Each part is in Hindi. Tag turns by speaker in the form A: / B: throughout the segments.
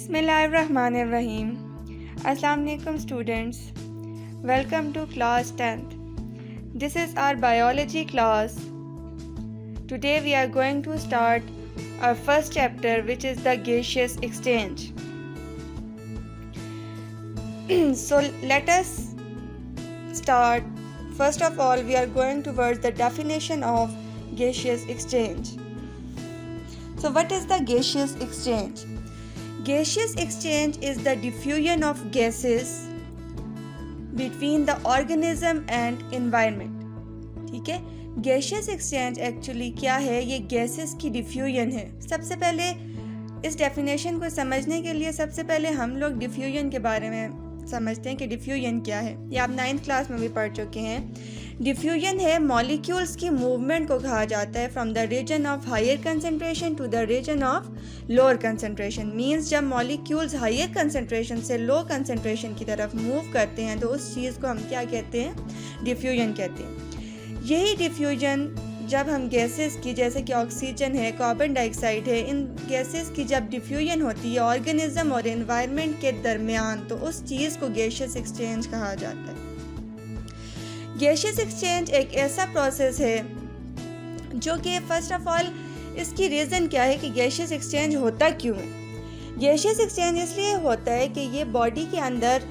A: Bismillahirrahmanirrahim. Assalamu alaikum students. Welcome to class 10th. This is our biology class. Today we are going to start our first chapter, which is the gaseous exchange. So let us start. First of all, we are going towards the definition of gaseous exchange. So what is the gaseous exchange? Gaseous exchange is the diffusion of gases between the organism and environment. ठीक है, gaseous exchange एक्चुअली क्या है? ये gases की diffusion है. सबसे पहले इस definition को समझने के लिए सबसे पहले हम लोग diffusion के बारे में समझते हैं कि diffusion क्या है. ये आप 9th क्लास में भी पढ़ चुके हैं. डिफ्यूजन है मॉलिक्यूल्स की मूवमेंट को कहा जाता है from the region of higher concentration to the region of lower concentration. Means जब मॉलिक्यूल्स हायर कंसंट्रेशन से लो कंसंट्रेशन की तरफ मूव करते हैं तो उस चीज़ को हम क्या कहते हैं? डिफ्यूजन कहते हैं. यही डिफ्यूजन जब हम गैसेस की, जैसे कि ऑक्सीजन है, कार्बन डाइऑक्साइड है, इन गैसेस की जब डिफ्यूजन होती है ऑर्गेनिज्म और एनवायरनमेंट के दरमियान, तो उस चीज़ को गैसियस एक्सचेंज कहा जाता है. गैसियस एक्सचेंज एक ऐसा प्रोसेस है जो कि फर्स्ट ऑफ ऑल इसकी रीज़न क्या है कि गैसियस एक्सचेंज होता क्यों है? गैसियस एक्सचेंज इसलिए होता है कि ये बॉडी के अंदर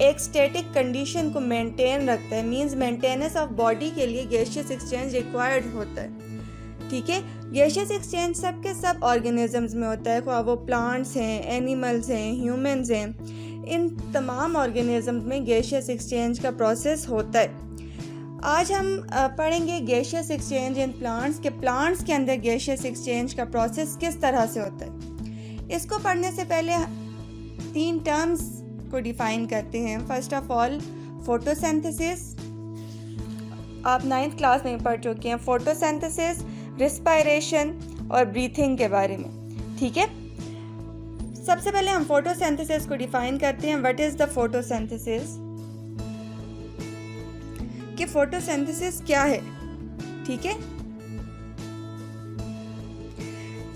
A: एक स्टैटिक कंडीशन को मेंटेन रखता है. मींस मेंटेनेंस ऑफ बॉडी के लिए गैसियस एक्सचेंज रिक्वायर्ड होता है. ठीक है, गैसियस एक्सचेंज सब के सब ऑर्गेनिजम्स में होता है, ख्वाह वो प्लांट्स हैं, एनिमल्स हैं, ह्यूमंस हैं. इन तमाम ऑर्गेनिजम्स में गैसियस एक्सचेंज का प्रोसेस होता है. आज हम पढ़ेंगे गैसियस एक्सचेंज इन प्लांट्स के प्लांट्स के अंदर गैसियस एक्सचेंज का प्रोसेस किस तरह से होता है. इसको पढ़ने से पहले 3 टर्म्स को डिफाइन करते हैं. फर्स्ट ऑफ ऑल फोटोसिंथेसिस, आप 9th क्लास में पढ़ चुके हैं. फोटोसिंथेसिस, रिस्पायरेशन और ब्रीथिंग के बारे में. ठीक है, सबसे पहले हम फोटोसिंथेसिस को डिफाइन करते हैं. What is the photosynthesis? कि फोटोसिंथेसिस क्या है. ठीक है,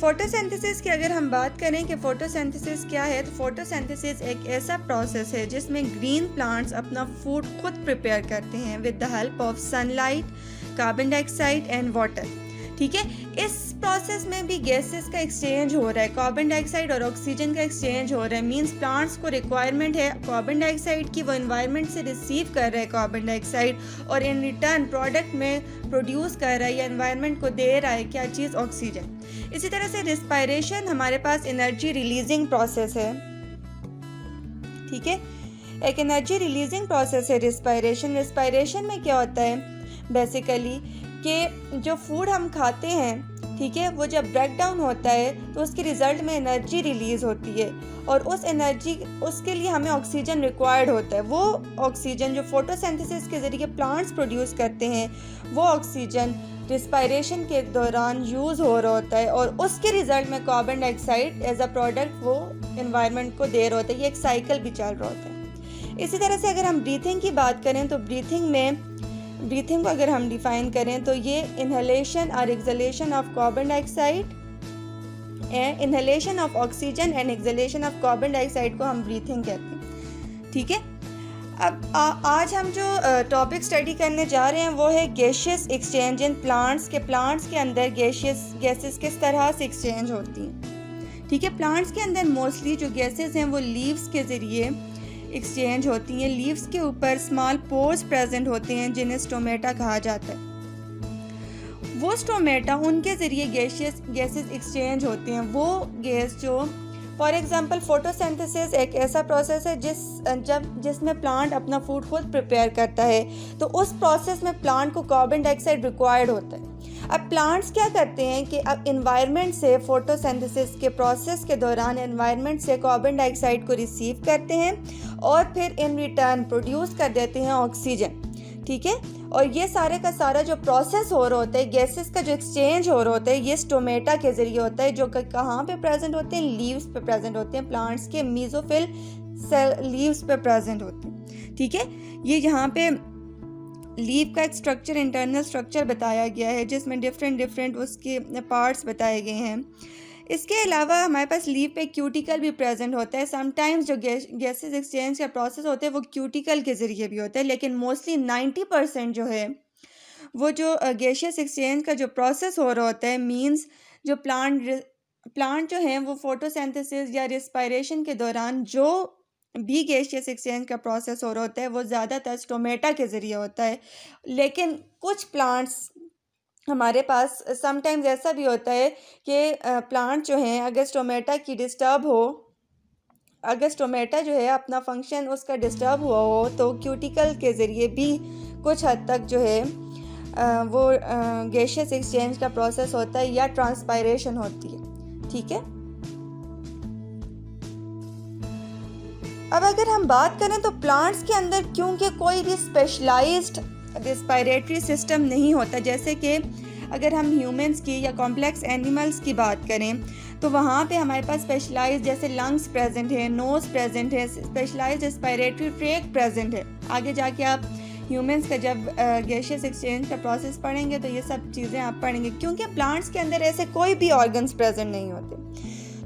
A: फोटोसिंथेसिस की अगर हम बात करें कि फोटोसिंथेसिस क्या है, तो फोटोसिंथेसिस एक ऐसा प्रोसेस है जिसमें ग्रीन प्लांट्स अपना फूड खुद प्रिपेयर करते हैं with the help of sunlight, carbon dioxide and water. ठीक है, इस प्रोसेस में भी गैसेस का एक्सचेंज हो रहा है. कार्बन डाइऑक्साइड और ऑक्सीजन का एक्सचेंज हो रहा है. मींस प्लांट्स को रिक्वायरमेंट है कार्बन डाइऑक्साइड की, वो एनवायरनमेंट से रिसीव कर रहा है कार्बन डाइऑक्साइड और इन रिटर्न प्रोडक्ट में प्रोड्यूस कर रहा है या एनवायरनमेंट को दे रहा है क्या चीज़? ऑक्सीजन. इसी तरह से रिस्पायरेशन हमारे पास एनर्जी रिलीजिंग प्रोसेस है. ठीक है, एक एनर्जी रिलीजिंग प्रोसेस है रिस्पायरेशन. रिस्पायरेशन में क्या होता है बेसिकली कि जो फूड हम खाते हैं, ठीक है, वो जब ब्रेक डाउन होता है तो उसके रिज़ल्ट में एनर्जी रिलीज़ होती है और उस एनर्जी उसके लिए हमें ऑक्सीजन रिक्वायर्ड होता है. वो ऑक्सीजन जो फोटोसिंथेसिस के ज़रिए प्लांट्स प्रोड्यूस करते हैं, वो ऑक्सीजन रिस्पायरेशन के दौरान यूज़ हो रहा होता है और उसके रिज़ल्ट में carbon dioxide as a product वो एनवायरनमेंट को दे रहा होता है. ये एक साइकिल भी चल रहा होता है. इसी तरह से अगर हम ब्रीथिंग की बात करें तो ब्रीथिंग को अगर हम डिफाइन करें तो ये इनहेलेशन और exhalation of carbon dioxide, inhalation of oxygen and exhalation of carbon dioxide को हम ब्रीथिंग कहते हैं. ठीक है, अब आज हम जो टॉपिक स्टडी करने जा रहे हैं वो है गैसियस एक्सचेंज इन प्लांट्स के. प्लांट्स के अंदर गैसेस किस तरह से एक्सचेंज होती हैं. ठीक है, प्लांट्स के अंदर मोस्टली जो गैसेस हैं वो लीव्स के ज़रिए एक्सचेंज होती हैं. लीव्स के ऊपर स्मॉल पोर्स प्रेजेंट होते हैं जिन्हें स्टोमेटा कहा जाता है. वो स्टोमेटा उनके ज़रिए गैसेस एक्सचेंज होते हैं. वो गैस जो फॉर एग्जांपल फोटोसिंथेसिस एक ऐसा प्रोसेस है जिसमें प्लांट अपना फूड खुद प्रिपेयर करता है, तो उस प्रोसेस में प्लांट को कार्बन डाइऑक्साइड रिक्वायर्ड होता है. अब प्लांट्स क्या करते हैं कि अब एनवायरनमेंट से फोटोसिंथेसिस के प्रोसेस के दौरान एनवायरनमेंट से कार्बन डाइऑक्साइड को रिसीव करते हैं और फिर इन रिटर्न प्रोड्यूस कर देते हैं ऑक्सीजन. ठीक है, और ये सारे का सारा जो प्रोसेस हो रहा होता है, गैसेस का जो एक्सचेंज हो रहा होता है, ये स्टोमेटा के ज़रिए होता है, जो कहाँ पे प्रेजेंट होते हैं? लीव्स पे प्रेजेंट होते हैं. प्लांट्स के मीजोफिल सेल लीव्स पे प्रेजेंट होते हैं. ठीक है, ये यहाँ पे लीव का एक स्ट्रक्चर, इंटरनल स्ट्रक्चर बताया गया है जिसमें डिफरेंट उसके पार्ट्स बताए गए हैं. इसके अलावा हमारे पास लीफ पे क्यूटिकल भी प्रेजेंट होता है। समटाइम्स जो गैसेस एक्सचेंज का प्रोसेस होता है वो क्यूटिकल के ज़रिए भी होता है, लेकिन मोस्टली 90% जो है वो जो गैशियस एक्सचेंज का जो प्रोसेस हो रहा होता है, मींस जो प्लांट जो हैं वो फोटोसिंथेसिस या रिस्पायरेशन के दौरान जो भी गैशियस एक्सचेंज का प्रोसेस हो रहा होता है वो ज़्यादातर स्टोमेटा के ज़रिए होता है। लेकिन कुछ प्लांट्स हमारे पास समटाइम्स ऐसा भी होता है कि प्लांट जो हैं अगर स्टोमेटा की डिस्टर्ब हो, अगर स्टोमेटा जो है अपना फंक्शन उसका डिस्टर्ब हुआ हो तो क्यूटिकल के ज़रिए भी कुछ हद तक जो है वो गैशियस एक्सचेंज का प्रोसेस होता है या ट्रांसपायरेशन होती है। ठीक है, अब अगर हम बात करें तो प्लांट्स के अंदर क्योंकि कोई भी स्पेशलाइज्ड रेस्पिरेटरी सिस्टम नहीं होता, जैसे कि अगर हम ह्यूमंस की या कॉम्प्लेक्स एनिमल्स की बात करें तो वहाँ पे हमारे पास स्पेशलाइज्ड जैसे लंग्स प्रेजेंट है, नोज़ प्रेजेंट है, स्पेशलाइज्ड रेस्पिरेटरी ट्रैक्ट प्रेजेंट है। आगे जाके आप ह्यूमंस का जब गैशियस एक्सचेंज का प्रोसेस पढ़ेंगे तो ये सब चीज़ें आप पढ़ेंगे, क्योंकि प्लांट्स के अंदर ऐसे कोई भी ऑर्गन्स प्रेजेंट नहीं होते।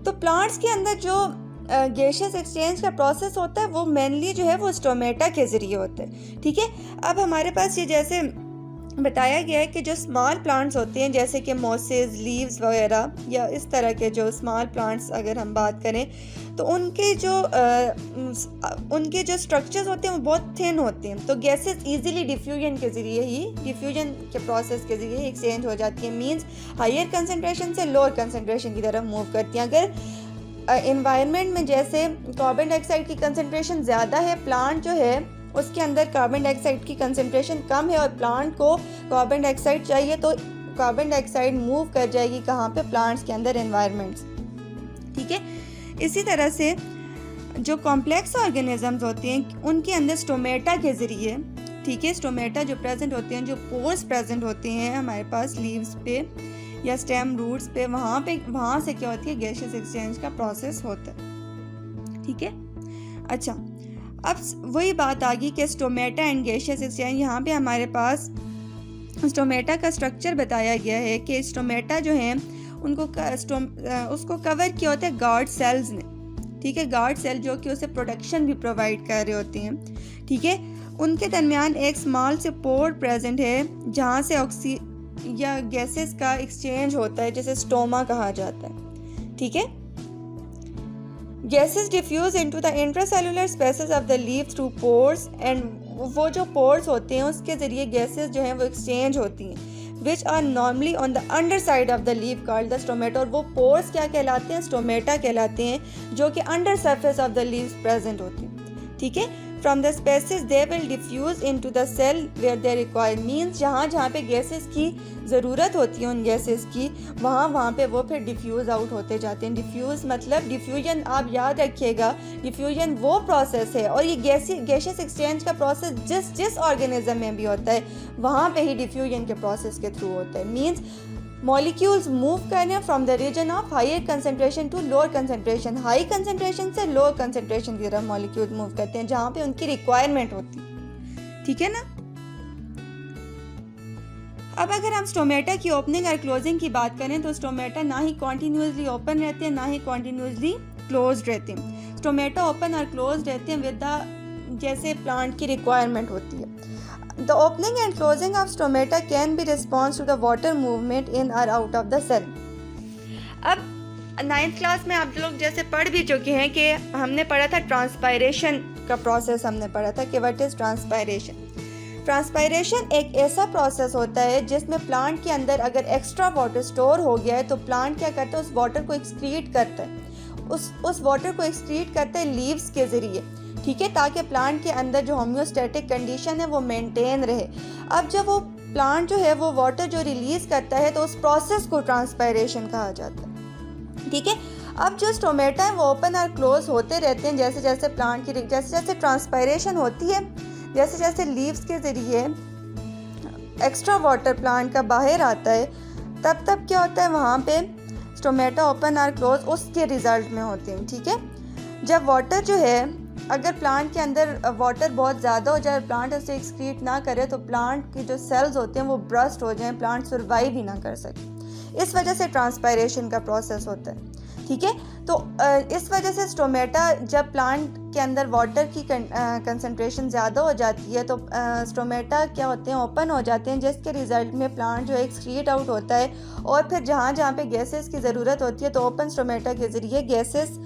A: तो प्लांट्स के अंदर जो गैशियस एक्सचेंज का प्रोसेस होता है वो मेनली जो है वो स्टोमेटा के ज़रिए होता है। ठीक है, अब हमारे पास ये जैसे बताया गया है कि जो स्मॉल प्लांट्स होते हैं जैसे कि मॉसेस, लीव्स वगैरह या इस तरह के जो स्मॉल प्लांट्स अगर हम बात करें तो उनके जो स्ट्रक्चर्स होते हैं वो बहुत थिन होते हैं। तो गैसेस इजीली डिफ्यूजन के प्रोसेस के ज़रिए एक्सचेंज हो जाती है, मींस हायर कंसंट्रेशन से लोअर कंसंट्रेशन की तरफ मूव करती हैं। अगर एनवायरनमेंट में जैसे कार्बन डाइऑक्साइड की कंसंट्रेशन ज़्यादा है, प्लांट जो है उसके अंदर कार्बन डाइऑक्साइड की कंसंट्रेशन कम है और प्लांट को कार्बन डाइऑक्साइड चाहिए, तो कार्बन डाइऑक्साइड मूव कर जाएगी कहाँ पे, प्लांट्स के अंदर, एनवायरनमेंट्स। ठीक है, इसी तरह से जो कॉम्प्लेक्स ऑर्गेनिजम्स होते हैं उनके अंदर स्टोमेटा के ज़रिए, ठीक है, स्टोमेटा जो प्रेजेंट होते हैं, जो पोर्स प्रेजेंट होते हैं हमारे पास लीव्स पे या स्टेम रूट्स पे, वहाँ से क्या होती है, गैशियस एक्सचेंज का प्रोसेस होता है। ठीक है, अच्छा, अब वही बात आ गई कि स्टोमेटा एंड गैशियस एक्सचेंज। यहाँ पे हमारे पास स्टोमेटा का स्ट्रक्चर बताया गया है कि स्टोमेटा जो हैं उसको कवर किया होता है गार्ड सेल्स ने। ठीक है, गार्ड सेल जो कि उसे प्रोटेक्शन भी प्रोवाइड कर रहे होते हैं। ठीक है, उनके दरमियान एक स्मॉल से पोर प्रेजेंट है जहाँ से ऑक्सीजन या गैसेस का एक्सचेंज होता है, जिसे स्टोमा कहा जाता है। ठीक है, gases diffuse into the intracellular spaces of the leaf through pores, and वो जो पोर्स होते हैं उसके ज़रिए गैसेस जो हैं वो एक्सचेंज होती हैं, which are normally on the underside of the leaf called the stomata. और वो पोर्स क्या कहलाते हैं, स्टोमेटा कहलाते हैं, जो कि under surface of the leaves present होती हैं। ठीक है, from the spaces they will diffuse into the cell where they require, means जहाँ पे गैसेस की ज़रूरत होती है उन गैसेस की, वहाँ पे वो फिर डिफ्यूज़ आउट होते जाते हैं। डिफ्यूज़ मतलब डिफ्यूजन, आप याद रखिएगा, डिफ्यूजन वो प्रोसेस है, और ये गैशियस एक्सचेंज का प्रोसेस जिस ऑर्गेनिज्म में भी होता है वहाँ पे ही डिफ्यूजन के प्रोसेस के थ्रू होता है। मीन्स मॉलिक्यूल्स मूव करने from the region of higher concentration to lower concentration, high concentration से लोअर कंसंट्रेशन की तरफ मॉलिक्यूल्स मूव करते हैं जहाँ पे उनकी रिक्वायरमेंट होती है। ठीक है ना। अब अगर हम स्टोमेटा की ओपनिंग और क्लोजिंग की बात करें तो स्टोमेटा ना ही कॉन्टिन्यूसली ओपन रहते हैं ना ही कॉन्टिन्यूसली क्लोज रहते हैं। स्टोमेटा ओपन और क्लोज रहते हैं विद द जैसे प्लांट की रिक्वायरमेंट होती है। The opening and closing of stomata can be response to the water movement in or out of the cell. अब 9th क्लास में आप लोग जैसे पढ़ भी चुके हैं कि हमने पढ़ा था ट्रांसपायरेशन का प्रोसेस, हमने पढ़ा था कि व्हाट इज़ ट्रांसपायरेशन। ट्रांसपायरेशन एक ऐसा प्रोसेस होता है जिसमें प्लांट के अंदर अगर एक्स्ट्रा वाटर स्टोर हो गया है तो प्लांट क्या करता है, उस वाटर को एक्सक्रीट करता है, उस वाटर को एक्सक्रीट करता है लीव्स के ज़रिए। ठीक है, ताकि प्लांट के अंदर जो होम्योस्टैटिक कंडीशन है वो मेंटेन रहे। अब जब वो प्लांट जो है वो वाटर जो रिलीज करता है तो उस प्रोसेस को ट्रांसपायरेशन कहा जाता है। ठीक है, अब जो स्टोमेटा है वो ओपन और क्लोज होते रहते हैं जैसे जैसे प्लांट की जैसे ट्रांसपायरेशन होती है, जैसे जैसे लीव्स के ज़रिए एक्स्ट्रा वाटर प्लांट का बाहर आता है, तब क्या होता है, वहाँ पे स्टोमेटा ओपन और क्लोज उसके रिजल्ट में होते हैं। ठीक है, जब वाटर जो है, अगर प्लांट के अंदर वाटर बहुत ज़्यादा हो जाए, प्लांट उसे एक्सक्रीट ना करे तो प्लांट की जो सेल्स होते हैं वो ब्रस्ट हो जाएं, प्लांट सर्वाइव ही ना कर सके। इस वजह से ट्रांसपायरेशन का प्रोसेस होता है। ठीक है। तो इस वजह से स्टोमेटा, जब प्लांट के अंदर वाटर की कंसंट्रेशन ज़्यादा हो जाती है तो स्टोमेटा क्या होते हैं, ओपन हो जाते हैं, जिसके रिज़ल्ट में प्लांट जो है एक्सक्रीट आउट होता है, और फिर जहाँ जहाँ पे गैसेस की ज़रूरत होती है तो ओपन स्टोमेटा के ज़रिए गैसेस,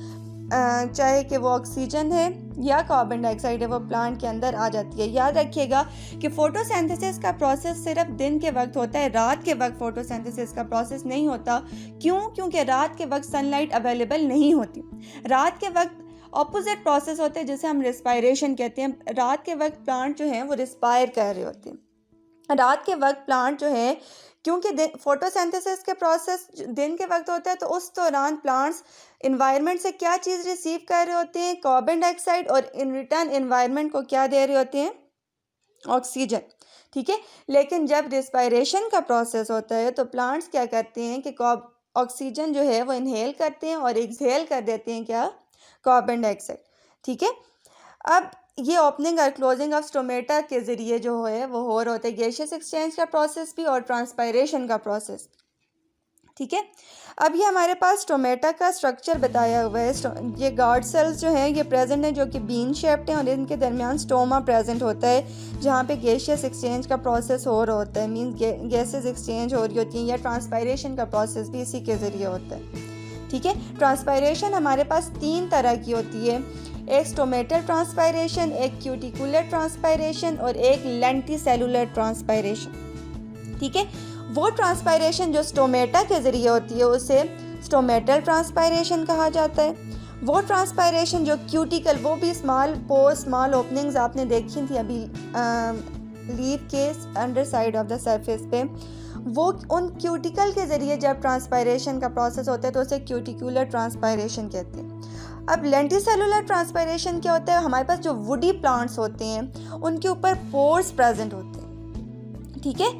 A: चाहे कि वो ऑक्सीजन है या कार्बन डाइऑक्साइड है, वो प्लांट के अंदर आ जाती है। याद रखिएगा कि फोटोसिंथेसिस का प्रोसेस सिर्फ दिन के वक्त होता है, रात के वक्त फोटोसिंथेसिस का प्रोसेस नहीं होता। क्यों? क्योंकि रात के वक्त सनलाइट अवेलेबल नहीं होती। रात के वक्त ऑपोजिट प्रोसेस होते हैं जिसे हम रिस्पायरेशन कहते हैं। रात के वक्त प्लांट जो हैं वो रिस्पायर कर रहे होते हैं। रात के वक्त प्लांट जो है, क्योंकि फोटोसिंथेसिस के प्रोसेस दिन के वक्त होता है, तो उस दौरान प्लांट्स इन्वायरमेंट से क्या चीज़ रिसीव कर रहे होते हैं, कार्बन डाइऑक्साइड, और इन रिटर्न इन्वायरमेंट को क्या दे रहे होते हैं, ऑक्सीजन। ठीक है। लेकिन जब रिस्पायरेशन का प्रोसेस होता है तो प्लांट्स क्या करते हैं कि ऑक्सीजन जो है वो इनहेल करते हैं और एक्सहेल कर देते हैं क्या, कार्बन डाइऑक्साइड। ठीक है। अब ये ओपनिंग और क्लोजिंग ऑफ स्टोमेटा के ज़रिए जो है वो हो रहा होता है गैशियस एक्सचेंज का प्रोसेस भी और ट्रांसपायरेशन का प्रोसेस। ठीक है। अब ये हमारे पास स्टोमेटा का स्ट्रक्चर बताया हुआ है। ये गार्ड सेल्स जो हैं ये प्रेजेंट हैं, जो कि बीन शेप्ड हैं, और इनके दरमियान स्टोमा प्रेजेंट होता है जहाँ पे गैशियस एक्सचेंज का प्रोसेस हो रहा होता है, मीन्स गैसेस एक्सचेंज हो रही होती हैं, या ट्रांसपायरेशन का प्रोसेस भी इसी के ज़रिए होता है। ठीक है। ट्रांसपायरेशन हमारे पास 3 तरह की होती है, एक स्टोमेटल ट्रांसपायरेशन, एक क्यूटिकुलर ट्रांसपायरेशन, और एक लेंटिसेलुलर ट्रांसपायरेशन। ठीक है। वो ट्रांसपायरेशन जो स्टोमेटा के ज़रिए होती है उसे स्टोमेटल ट्रांसपायरेशन कहा जाता है। वो ट्रांसपायरेशन जो क्यूटिकल, वो भी स्मॉल पोर्स, स्मॉल ओपनिंग्स आपने देखी थी अभी लीफ के under side of the surface पे, वो उन क्यूटिकल के ज़रिए जब ट्रांसपायरेशन का प्रोसेस होता है तो उसे क्यूटिकुलर ट्रांसपायरेशन कहते हैं। अब लेंटिसेलुलर ट्रांसपायरेशन क्या होता है, हमारे पास जो वुडी प्लांट्स होते हैं उनके ऊपर पोर्स प्रेजेंट होते हैं। ठीक है।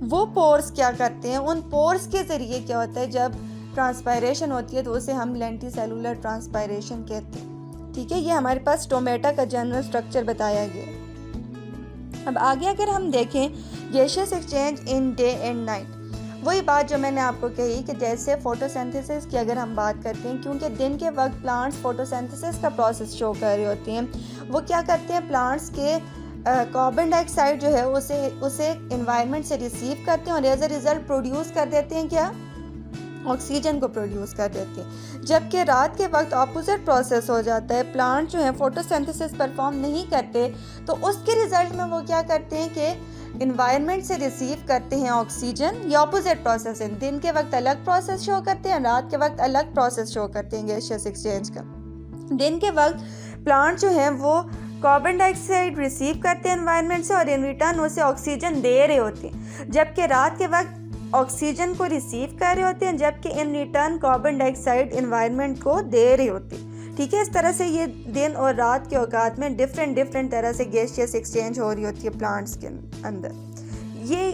A: वो पोर्स क्या करते हैं, उन पोर्स के ज़रिए क्या होता है, जब ट्रांसपायरेशन होती है तो उसे हम लेंटिसेलुलर ट्रांसपायरेशन कहते हैं। ठीक है। ये हमारे पास स्टोमेटा का जनरल स्ट्रक्चर बताया गया। अब आगे अगर हम देखें gaseous exchange in day and night, वही बात जो मैंने आपको कही कि जैसे फोटोसिंथेसिस की अगर हम बात करते हैं, क्योंकि दिन के वक्त प्लांट्स फोटोसिंथेसिस का प्रोसेस शो कर रहे होते हैं, वो क्या करते हैं, प्लांट्स के कार्बन डाइऑक्साइड जो है उसे एनवायरनमेंट से रिसीव करते हैं और एज अ रिज़ल्ट प्रोड्यूस कर देते हैं क्या, ऑक्सीजन को प्रोड्यूस कर देते हैं। जबकि रात के वक्त ऑपोजिट प्रोसेस हो जाता है, प्लांट जो है फोटोसिंथेसिस परफॉर्म नहीं करते, तो उसके रिज़ल्ट में वो क्या करते हैं कि इन्वायरमेंट से रिसीव करते हैं ऑक्सीजन। या ऑपोजिट प्रोसेस है, दिन के वक्त अलग प्रोसेस शो करते हैं, रात के वक्त अलग प्रोसेस शो करते हैं गैशियस एक्सचेंज का। दिन के वक्त प्लांट जो है वो कार्बन डाइऑक्साइड रिसीव करते हैं एनवायरनमेंट से और इन रिटर्न उसे ऑक्सीजन दे रहे होते हैं, जबकि रात के वक्त ऑक्सीजन को रिसीव कर रहे होते हैं, जबकि in return carbon dioxide environment को दे रहे होते हैं। ठीक है। इस तरह से ये दिन और रात के औकात में डिफरेंट तरह से गैशियस एक्सचेंज हो रही होती है प्लांट्स के अंदर। ये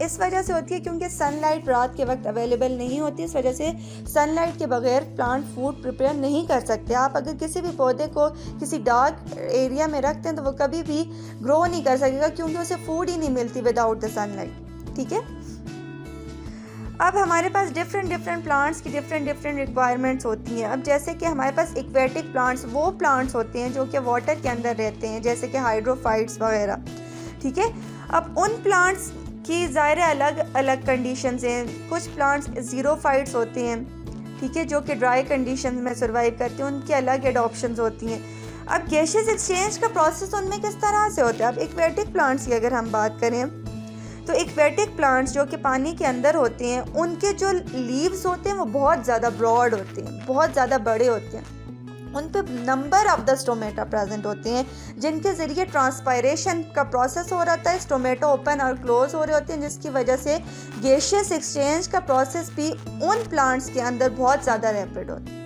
A: इस वजह से होती है क्योंकि सनलाइट रात के वक्त अवेलेबल नहीं होती। इस वजह से सनलाइट के बगैर प्लांट फूड प्रिपेयर नहीं कर सकते। आप अगर किसी भी पौधे को किसी डार्क एरिया में रखते हैं तो वो कभी भी ग्रो नहीं कर सकेगा, क्योंकि उसे फूड ही नहीं मिलती विदाउट द सनलाइट। ठीक है। अब हमारे पास डिफरेंट प्लांट्स की डिफरेंट रिक्वायरमेंट्स होती हैं। अब जैसे कि हमारे पास एक्वेटिक प्लांट्स, वो प्लांट्स होते हैं जो कि वाटर के अंदर रहते हैं, जैसे कि हाइड्रोफाइट्स वगैरह। ठीक है। अब उन प्लांट्स की ज़ाहिर अलग अलग कंडीशंस हैं। कुछ प्लांट्स ज़ीरोफाइट्स होते हैं, ठीक है, जो कि ड्राई कंडीशंस में सर्वाइव करते हैं, उनकी अलग एडॉप्शंस होती हैं। अब गैशियस एक्सचेंज का प्रोसेस उनमें किस तरह से होता है। अब एक्वेटिक प्लांट्स की अगर हम बात करें तो एक्वेटिक प्लांट्स जो कि पानी के अंदर होते हैं, उनके जो लीव्स होते हैं वो बहुत ज़्यादा ब्रॉड होते हैं, बहुत ज़्यादा बड़े होते हैं। उन पे number of the stomata present होते हैं, जिनके ज़रिए ट्रांसपायरेशन का प्रोसेस हो रहा है। स्टोमेटा ओपन और क्लोज हो रहे होते हैं, जिसकी वजह से गैशियस एक्सचेंज का प्रोसेस भी उन प्लांट्स के अंदर बहुत ज़्यादा रैपिड होता है।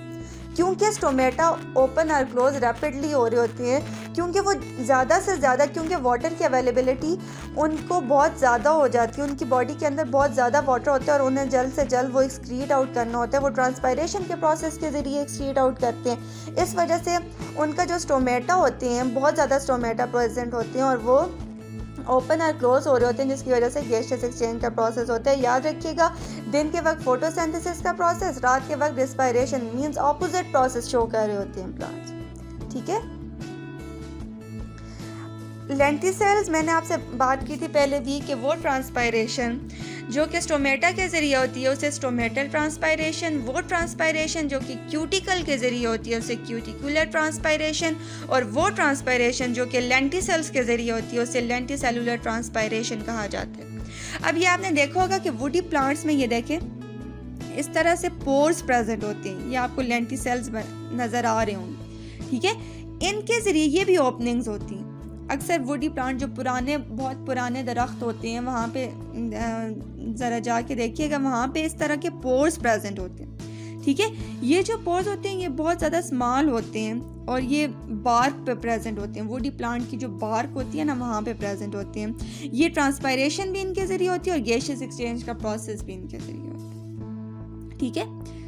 A: क्योंकि स्टोमेटा ओपन और क्लोज रैपिडली हो रहे होते हैं, क्योंकि वो ज़्यादा से ज़्यादा, क्योंकि वाटर की अवेलेबिलिटी उनको बहुत ज़्यादा हो जाती है, उनकी बॉडी के अंदर बहुत ज़्यादा वाटर होता है और उन्हें जल्द से जल्द वो एक्सक्रीट आउट करना होता है। वो ट्रांसपायरेशन के प्रोसेस के ज़रिए एक्सक्रीट आउट करते हैं। इस वजह से उनका जो स्टोमेटा होते हैं, बहुत ज़्यादा स्टोमेटा प्रेजेंट होते हैं और वो ओपन और क्लोज हो रहे होते हैं, जिसकी वजह से गैसियस एक्सचेंज का प्रोसेस होता है। याद रखिएगा, दिन के वक्त फोटोसिंथेसिस का प्रोसेस, रात के वक्त respiration, means opposite process show कर रहे होते हैं प्लांट्स। ठीक है। लेंटिसेल्स, मैंने आपसे बात की थी पहले भी कि वो ट्रांसपायरेशन जो कि स्टोमेटा के ज़रिए होती है उसे स्टोमेटल ट्रांसपायरेशन, वो ट्रांसपायरेशन जो कि क्यूटिकल के ज़रिए होती है उसे क्यूटिकुलर ट्रांसपायरेशन, और वो ट्रांसपायरेशन जो कि लेंटिसेल्स के ज़रिए होती है उसे लेंटिसेलुलर ट्रांसपायरेशन कहा जाता है। अब ये आपने देखा होगा कि वुडी प्लांट्स में ये देखें इस तरह से पोर्स प्रेजेंट होते हैं, ये आपको लेंटिसेल्स नज़र आ रहे होंगे। ठीक है, इनके ज़रिए ये भी ओपनिंग्स होती हैं। अक्सर वुडी प्लांट जो बहुत पुराने दरख्त होते हैं वहाँ पे ज़रा जाके देखिएगा, वहाँ पे इस तरह के पोर्स प्रेजेंट होते हैं। ठीक है, ये जो पोर्स होते हैं ये बहुत ज़्यादा स्मॉल होते हैं और ये बार्क पे प्रेजेंट होते हैं। वुडी प्लांट की जो बार्क होती है ना वहाँ पे प्रेजेंट होते हैं। ये ट्रांसपायरेशन भी इनके ज़रिए होती है और गैसियस एक्सचेंज का प्रोसेस भी इनके ज़रिए होता है। ठीक है।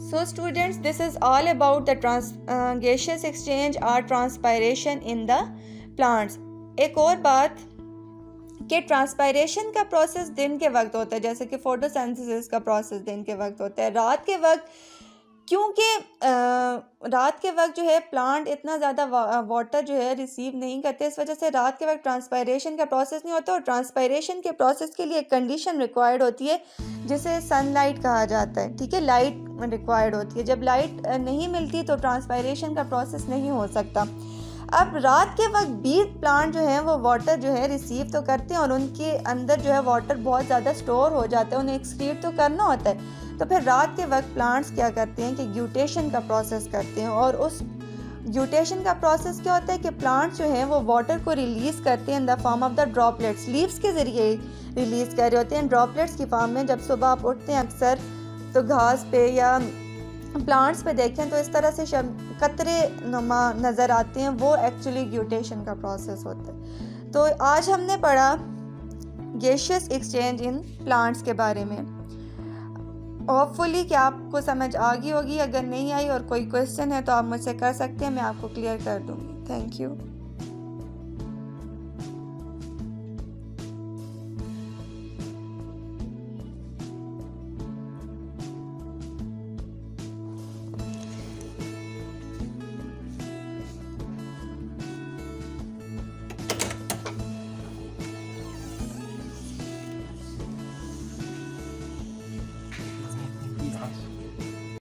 A: So students, this is all about the gaseous exchange or transpiration in the plants. एक और बात कि ट्रांसपायरेशन का प्रोसेस दिन के वक्त होता है, जैसे कि फोटोसिंथेसिस का प्रोसेस दिन के वक्त होता है। रात के वक्त क्योंकि रात के वक्त जो है प्लांट इतना ज़्यादा वाटर जो है रिसीव नहीं करते, इस वजह से रात के वक्त ट्रांसपायरेशन का प्रोसेस नहीं होता। और ट्रांसपायरेशन के प्रोसेस के लिए एक कंडीशन रिक्वायर्ड होती है जिसे सनलाइट कहा जाता है। ठीक है, लाइट रिक्वायर्ड होती है। जब लाइट नहीं मिलती तो ट्रांसपायरेशन का प्रोसेस नहीं हो सकता। अब रात के वक्त भी प्लांट जो है वो वाटर जो है रिसीव तो करते हैं और उनके अंदर जो है वाटर बहुत ज़्यादा स्टोर हो जाता है, उन्हें एक्सक्रीट तो करना होता है। तो फिर रात के वक्त प्लांट्स क्या करते हैं कि ग्यूटेशन का प्रोसेस करते हैं, और उस ग्यूटेशन का प्रोसेस क्या होता है कि प्लांट्स जो हैं वो वाटर को रिलीज़ करते हैं in the form of the droplets, leaves के ज़रिए रिलीज़ कर रहे होते हैं ड्रॉपलेट्स की फॉर्म में। जब सुबह आप उठते हैं अक्सर तो घास पे या प्लांट्स पे देखें तो इस तरह से कतरे नुमा नज़र आते हैं, वो एक्चुअली ग्यूटेशन का प्रोसेस होता है। तो आज हमने पढ़ा गैसियस एक्सचेंज इन प्लांट्स के बारे में। होपफुली कि आपको समझ आ गई होगी। अगर नहीं आई और कोई क्वेश्चन है तो आप मुझसे कर सकते हैं, मैं आपको क्लियर कर दूँगी। Thank you.